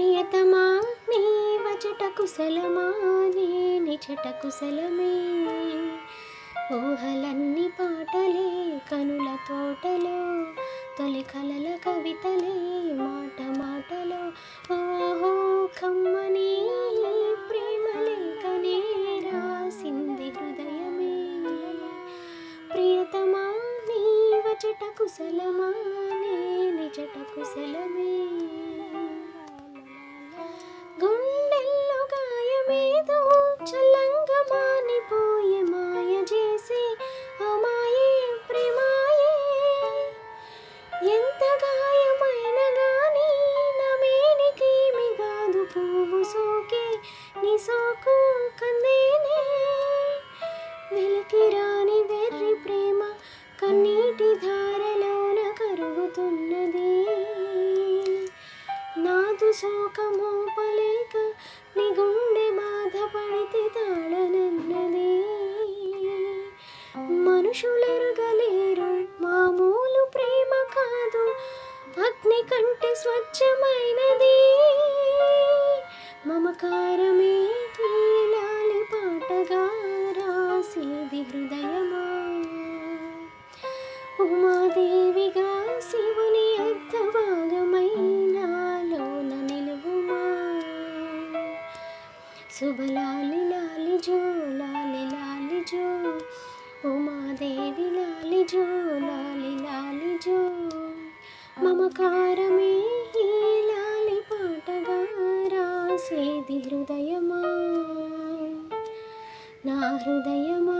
ప్రియతమా నీ వచట కుశలమా నీ నిచట కుశలమే ఊహలన్నీ పాటలే కనుల తోటలో తొలి కలల కవితలే మాట మాటలో ఓహో కమ్మని ప్రేమ లేఖనే రాసింది హృదయమే ప్రియతమా నీ వచట కుశలమా నీ నిజట కుశలమే గుండెల్లో గాయమేదో చల్లంగా మానిపోయే మాయ చేసి అమాయే ప్రేమాయే ఎంత గాయమైన గాని నమేనికేమి కాదు పువ్వు సోకే నీ సోకు కందేనే వెలికి రాని వెర్రి ప్రేమ కన్నీటి ధారలోన కరుగుతున్నది నాదు శోకమోపలేక నీ గుండె బాధపడితే తాళనన్నది మనుషులెరుగలేరు మామూలు ప్రేమ కాదు అగ్ని కంటే స్వచ్ఛమైనది మమకారమే లాలి పాటగా రాసేది హృదయమా ఉమాదేవిగా శివుని అర్ధభాగమైనాలోన నిలువుమా శుభలాలి లాలి జో లాలి లాలి జో ఉమాదేవి లాలి జో లాలి లాలి జో మమకారమే ఈ లాలి పాటగా రాసేది హృదయమా నా హృదయమా